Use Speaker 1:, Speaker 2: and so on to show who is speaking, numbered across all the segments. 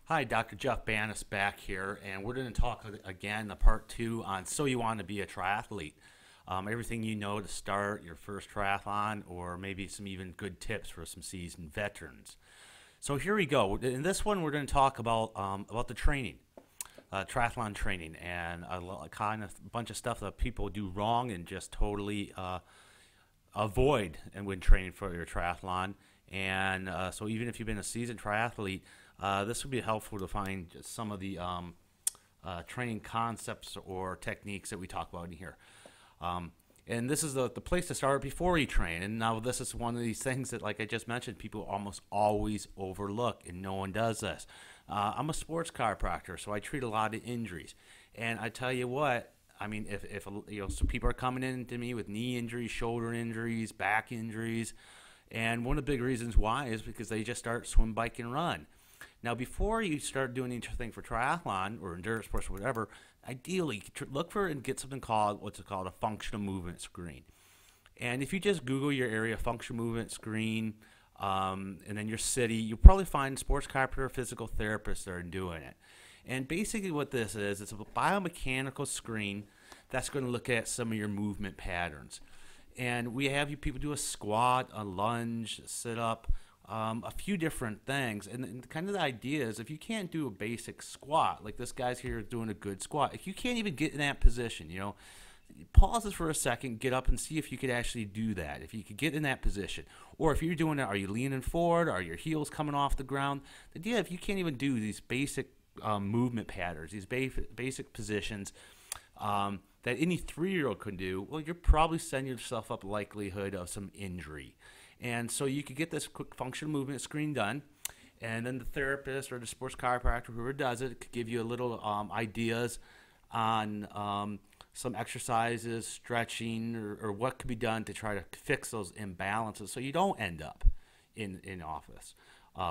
Speaker 1: Hi, Dr. Jeff Banas back here, and we're going to talk again, the part two on So You Want to Be a Triathlete. Everything you know to start your first triathlon, or maybe some even good tips for some seasoned veterans. So here we go. In this one, we're going to talk about the training, triathlon training, and a kind of bunch of stuff that people do wrong and just totally avoid and when training for your triathlon. And so even if you've been a seasoned triathlete, this would be helpful to find some of the training concepts or techniques that we talk about in here. And this is the place to start before you train. And now this is one of these things that, like I just mentioned, people almost always overlook, and no one does this. I'm a sports chiropractor, so I treat a lot of injuries. And I tell you what, I mean, if some people are coming in to me with knee injuries, shoulder injuries, back injuries, and one of the big reasons why is because they just start swim, bike, and run. Now, before you start doing anything for triathlon or endurance sports or whatever, ideally look for and get something called what's called a functional movement screen. And if you just Google your area functional movement screen and then your city, you'll probably find sports chiropractor, physical therapists that are doing it. And basically what this is, it's a biomechanical screen that's going to look at some of your movement patterns. And we have you people do a squat, a lunge, a sit-up, a few different things. And kind of the idea is if you can't do a basic squat, like this guy's here doing a good squat, if you can't even get in that position, pause this for a second, get up and see if you could actually do that, if you could get in that position. Or if you're doing it, are you leaning forward? Are your heels coming off the ground? The idea, if you can't even do these basic movement patterns, these basic positions that any 3-year-old can do, well, you're probably setting yourself up likelihood of some injury. And so you could get this quick functional movement screen done, and then the therapist or the sports chiropractor, whoever does it, could give you a little ideas on some exercises, stretching, or what could be done to try to fix those imbalances so you don't end up in office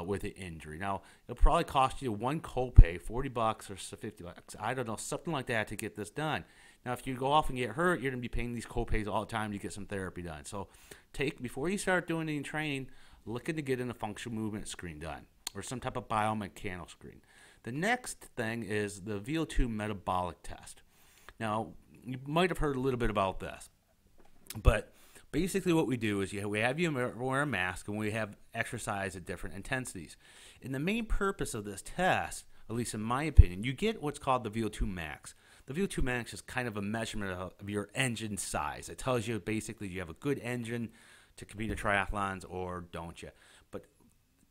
Speaker 1: with an injury. Now, it'll probably cost you one copay, $40 or $50, I don't know, something like that to get this done. Now, if you go off and get hurt, you're going to be paying these copays all the time to get some therapy done. So before you start doing any training, look into getting a functional movement screen done or some type of biomechanical screen. The next thing is the VO2 metabolic test. Now, you might have heard a little bit about this, but basically what we do is we have you wear a mask and we have exercise at different intensities. And the main purpose of this test, at least in my opinion, you get what's called the VO2 max. The VO2 max is kind of a measurement of your engine size. It tells you basically you have a good engine to compete in triathlons or don't you. But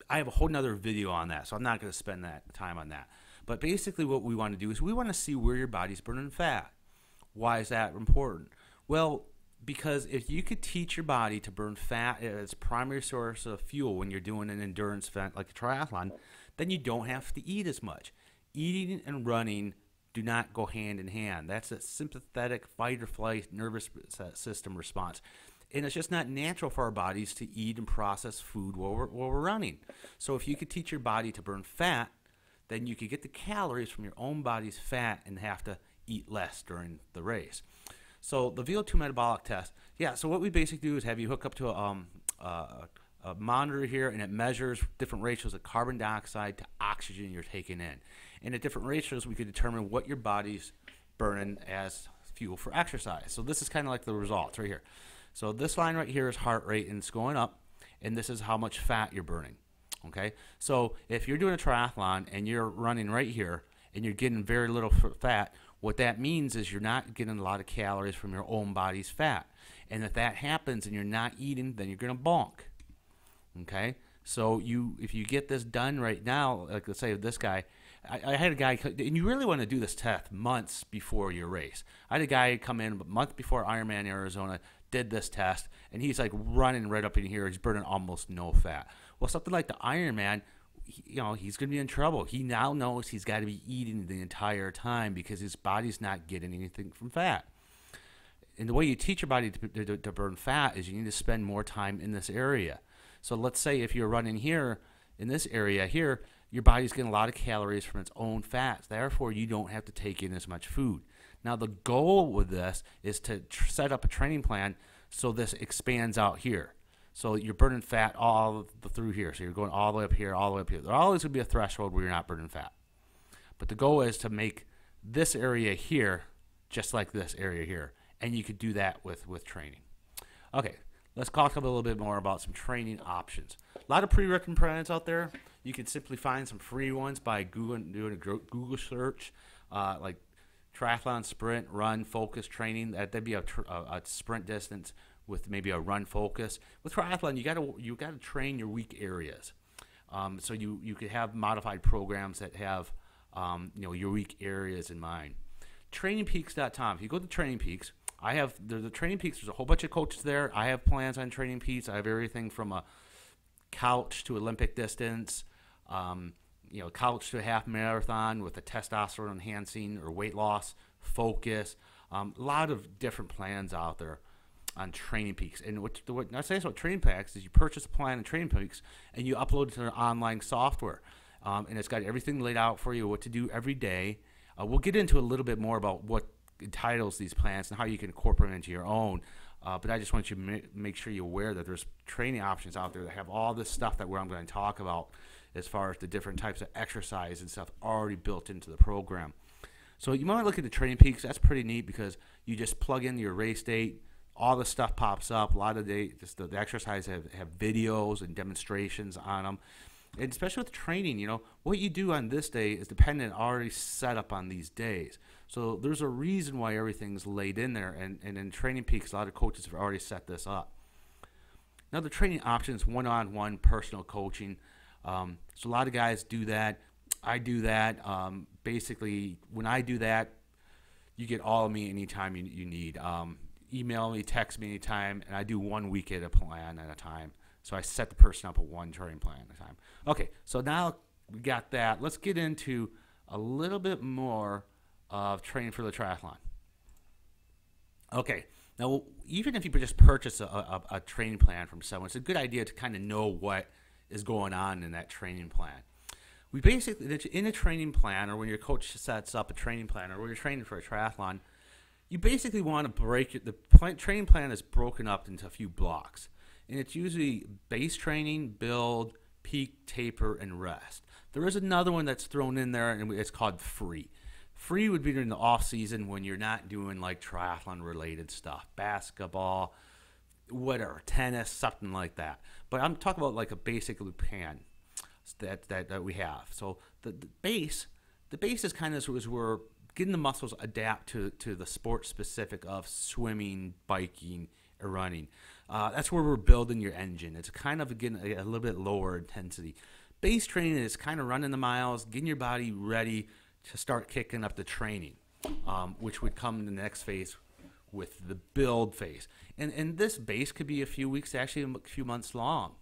Speaker 1: I have a whole nother video on that, so I'm not going to spend that time on that. But basically what we want to do is we want to see where your body's burning fat. Why is that important? Well, because if you could teach your body to burn fat as a primary source of fuel when you're doing an endurance event like a triathlon, then you don't have to eat as much. Eating and running do not go hand in hand. That's a sympathetic fight or flight nervous system response. And it's just not natural for our bodies to eat and process food while we're running. So if you could teach your body to burn fat, then you could get the calories from your own body's fat and have to eat less during the race. So the VO2 metabolic test, so what we basically do is have you hook up to a monitor here, and it measures different ratios of carbon dioxide to oxygen you're taking in. And at different ratios, we could determine what your body's burning as fuel for exercise. So this is kind of like the results right here. So this line right here is heart rate, and it's going up, and this is how much fat you're burning. Okay? So if you're doing a triathlon and you're running right here, and you're getting very little fat, what that means is you're not getting a lot of calories from your own body's fat. And if that happens and you're not eating, then you're going to bonk. Okay? So if you get this done right now, like let's say this guy, I had a guy, and you really want to do this test months before your race. I had a guy come in a month before Ironman Arizona, did this test, and he's like running right up in here. He's burning almost no fat. Well, something like the Ironman, he's going to be in trouble. He now knows he's got to be eating the entire time because his body's not getting anything from fat. And the way you teach your body to burn fat is you need to spend more time in this area. So let's say if you're running here, in this area here, your body's getting a lot of calories from its own fats. Therefore, you don't have to take in as much food. Now, the goal with this is to set up a training plan so this expands out here. So you're burning fat all through here. So you're going all the way up here, all the way up here. There's always going to be a threshold where you're not burning fat. But the goal is to make this area here just like this area here. And you could do that with training. Okay, let's talk a little bit more about some training options. A lot of pre-written plans out there. You can simply find some free ones by doing a Google search, like triathlon, sprint, run, focus training. That'd be a sprint distance with maybe a run focus. With triathlon, you gotta train your weak areas. So you could have modified programs that have your weak areas in mind. TrainingPeaks.com. If you go to Training Peaks, the Training Peaks. There's a whole bunch of coaches there. I have plans on Training Peaks. I have everything from a couch to Olympic distance, couch to a half marathon with a testosterone enhancing or weight loss focus. A lot of different plans out there on Training Peaks. And what I say about Training Peaks is you purchase a plan in Training Peaks and you upload it to their online software. And it's got everything laid out for you, what to do every day. We'll get into a little bit more about what entitles these plans and how you can incorporate them into your own. But I just want you to make sure you're aware that there's training options out there that have all this stuff that I'm going to talk about as far as the different types of exercise and stuff already built into the program. So you might look at the Training Peaks. That's pretty neat because you just plug in your race date. All the stuff pops up. A lot of the exercises have videos and demonstrations on them. And especially with training, what you do on this day is dependent, already set up on these days. So there's a reason why everything's laid in there. And in Training Peaks, a lot of coaches have already set this up. Now the training options, one-on-one personal coaching. So a lot of guys do that. I do that. Basically, when I do that, you get all of me anytime you need. Email me, text me anytime, and I do 1 week at a plan at a time. So I set the person up with one training plan at a time. Okay, so now we got that. Let's get into a little bit more of training for the triathlon. Okay, now even if you just purchase a training plan from someone, it's a good idea to kind of know what is going on in that training plan. We basically, in a training plan, or when your coach sets up a training plan, or when you're training for a triathlon, you basically want to break it. The training plan is broken up into a few blocks. And it's usually base training, build, peak, taper, and rest. There is another one that's thrown in there, and it's called free. Free would be during the off season when you're not doing like triathlon related stuff, basketball, whatever, tennis, something like that. But I'm talking about like a basic plan that we have. So the base is kind of as we're getting the muscles adapt to the sport specific of swimming, biking, or running. That's where we're building your engine. It's kind of, again, a little bit lower intensity. Base training is kind of running the miles, getting your body ready to start kicking up the training, which would come in the next phase with the build phase. And this base could be a few weeks, actually a few months long.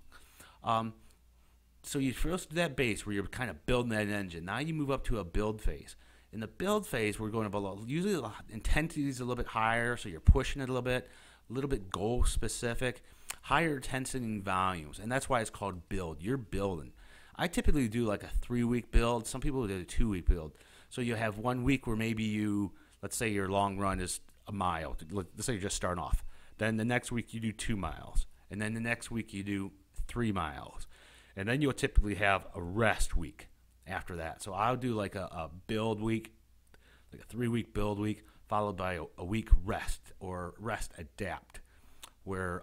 Speaker 1: So you first do that base where you're kind of building that engine. Now you move up to a build phase. In the build phase, we're going about, usually the intensity is a little bit higher, so you're pushing it a little bit goal specific, higher intensity and volumes, and that's why it's called build. You're building. I typically do like a 3-week build. Some people do a 2-week build. So you have 1 week where maybe let's say your long run is a mile. Let's say you're just starting off. Then the next week you do 2 miles, and then the next week you do 3 miles, and then you'll typically have a rest week after that. So I'll do like a build week, like a 3-week build week, followed by a week rest or rest adapt, where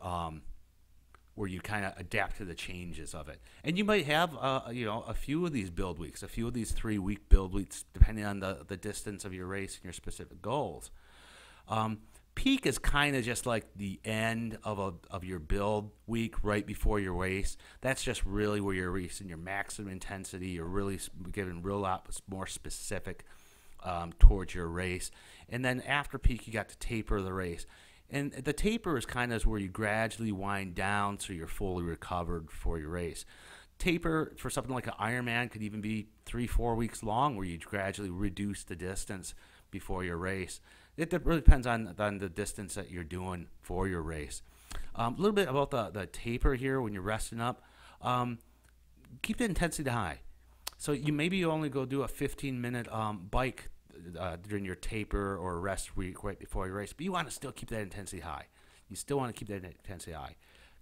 Speaker 1: you kind of adapt to the changes of it. And you might have a few of these build weeks, a few of these 3-week build weeks, depending on the distance of your race and your specific goals. Peak is kind of just like the end of your build week right before your race. That's just really where you're reaching your maximum intensity. You're really getting real lot more specific towards your race. And then after peak, you got to taper the race. And the taper is kind of where you gradually wind down so you're fully recovered for your race. Taper for something like an Ironman could even be 3-4 weeks long, where you gradually reduce the distance before your race. It really depends on the distance that you're doing for your race. A little bit about the taper here when you're resting up. Keep the intensity high. So you only go do a 15-minute bike during your taper or rest week right before your race, but you want to still keep that intensity high. You still want to keep that intensity high.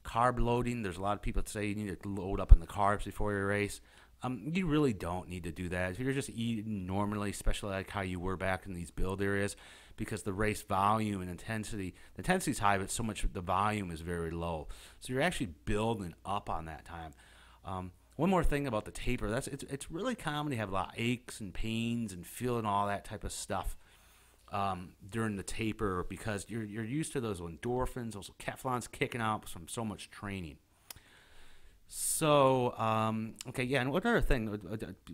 Speaker 1: Carb loading, there's a lot of people that say you need to load up on the carbs before your race. You really don't need to do that. If you're just eating normally, especially like how you were back in these build areas, because the race volume and intensity, the intensity is high, but so much the volume is very low. So you're actually building up on that time. One more thing about the taper, it's really common to have a lot of aches and pains and feeling all that type of stuff during the taper, because you're used to those endorphins, those cathlons kicking out from so much training. So, okay, yeah, and one other thing,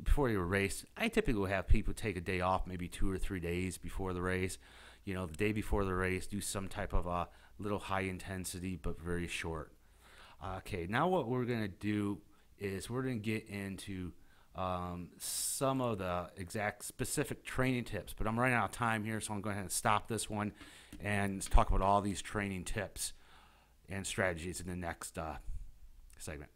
Speaker 1: before your race, I typically have people take a day off, maybe 2 or 3 days before the race. You know, the day before the race, do some type of a little high intensity, but very short. Okay, now what we're going to do is we're going to get into some of the exact specific training tips, but I'm running out of time here, so I'm going to stop this one and talk about all these training tips and strategies in the next segment.